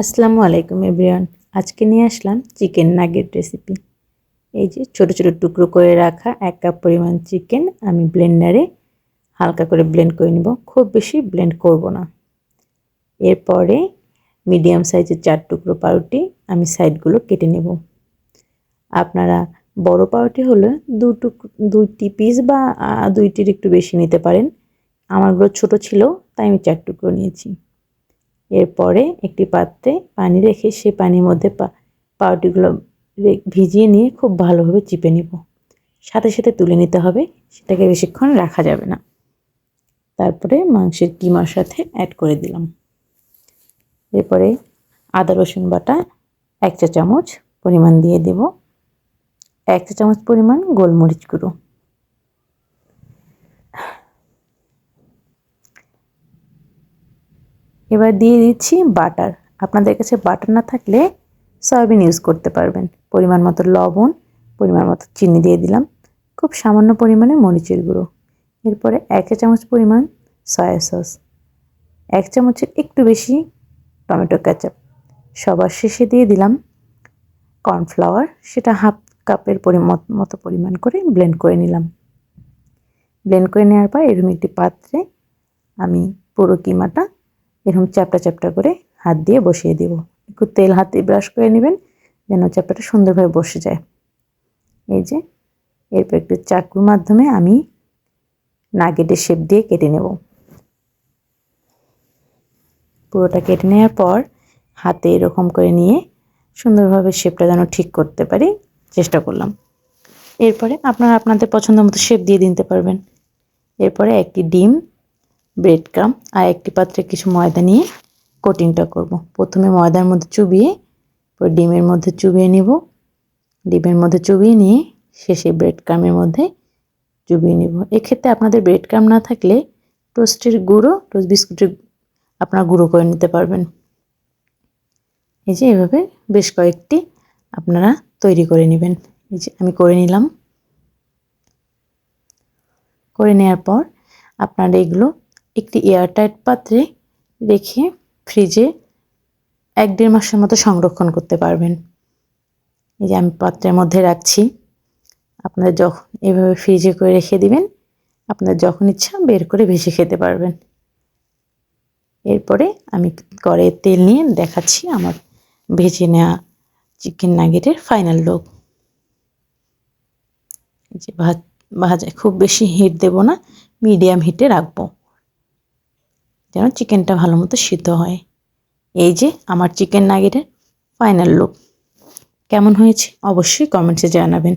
আসসালামু আলাইকুম এভরিওয়ান। আজকে নিয়ে আসলাম চিকেন নাগেট রেসিপি। এই যে ছোট ছোট টুকরো করে রাখা 1 কাপ পরিমাণ চিকেন আমি ব্লেন্ডারে হালকা করে ব্লেন্ড করে নিব, খুব বেশি ব্লেন্ড করব না। এরপরে মিডিয়াম সাইজের 4 টুকরো পাউরুটি আমি সাইডগুলো কেটে নেব। আপনারা বড় পাউরুটি হলে 2টি পিস বা 2টির একটু বেশি নিতে পারেন। আমারগুলো ছোট ছিল তাই আমি 4 টুকরো নিয়েছি। এরপরে একটি পাত্রে পানি রেখে সেই পানির মধ্যে পাউরুটিগুলো ভিজিয়ে নিয়ে খুব ভালোভাবে চিপে নিব। সাথে সাথে তুলে নিতে হবে, সেটাকে বেশিক্ষণ রাখা যাবে না। তারপরে মাংসের কিমার সাথে অ্যাড করে দিলাম। এরপরে আদা রসুন বাটা 1 চা চামচ পরিমাণ দিয়ে দেব। 1 চা চামচ পরিমাণ গোলমরিচ গুঁড়ো। এবার দিয়ে দিচ্ছি বাটার। আপনাদের কাছে বাটার না থাকলে সয়াবিন ইউজ করতে পারবেন। পরিমাণ মতো লবণ, পরিমাণ মতো চিনি দিয়ে দিলাম। খুব সামান্য পরিমাণে মরিচের গুঁড়ো। এরপরে 1 চা চামচ পরিমাণ সয়া সস, 1 চামচের একটু বেশি টমেটো কেচাপ। সবার শেষে দিয়ে দিলাম কর্নফ্লাওয়ার, সেটা হাফ কাপের মতো পরিমাণ করে ব্লেন্ড করে নিলাম। ব্লেন্ড করে নেওয়ার পর এরকম একটি পাত্রে আমি পুরো কিমাটা এরকম চ্যাপটা চ্যাপটা করে হাত দিয়ে বসিয়ে দেব। একটু তেল হাতে ব্রাশ করে নেবেন যেন চ্যাপটাটা সুন্দরভাবে বসে যায়। এই যে এরপর একটু চাকুর মাধ্যমে আমি নাগেটের শেপ দিয়ে কেটে নেব। পুরোটা কেটে নেওয়ার পর হাতে এরকম করে নিয়ে সুন্দরভাবে শেপটা যেন ঠিক করতে পারি চেষ্টা করলাম। এরপরে আপনারা আপনাদের পছন্দ মতো শেপ দিয়ে দিতে পারবেন। এরপরে একটি ডিম, ব্রেড ক্রাম্ব আর একটি পাত্রে কিছু ময়দা নিয়ে কোটিংটা করব। প্রথমে ময়দার মধ্যে চুবিয়ে পরে ডিমের মধ্যে চুবিয়ে নেব। ডিমের মধ্যে চুবিয়ে নিয়ে শেষে ব্রেড ক্রাম্বের মধ্যে চুবিয়ে নেব। এক্ষেত্রে আপনাদের ব্রেড ক্রাম্ব না থাকলে টোস্টের গুঁড়ো, টোস্ট বিস্কুটের আপনারা গুঁড়ো করে নিতে পারবেন। এই যে এভাবে বেশ কয়েকটি আপনারা তৈরি করে নেবেন। এই যে আমি করে নিলাম। করে নেওয়ার পর আপনারা এগুলো একটি এয়ারটাইট পাত্রে রেখে ফ্রিজে 1-1.5 মাসের মতো সংরক্ষণ করতে পারবেন। এই যে আমি পাত্রের মধ্যে রাখছি। আপনারা যখন এভাবে ফ্রিজে করে রেখে দিবেন, আপনারা যখন ইচ্ছা বের করে ভেজে খেতে পারবেন। এরপরে আমি কড়াইয়ে তেল নিয়ে দেখাচ্ছি আমার ভেজে নেওয়া চিকেন নাগেটের ফাইনাল লুক। এই যে ভাজা খুব বেশি হিট দেব না, মিডিয়াম হিটে রাখবো যেন চিকেনটা ভালো মতো সিদ্ধ হয়। এই যে আমার চিকেন নাগেটের ফাইনাল লুক। কেমন হয়েছে অবশ্যই কমেন্টসে জানাবেন।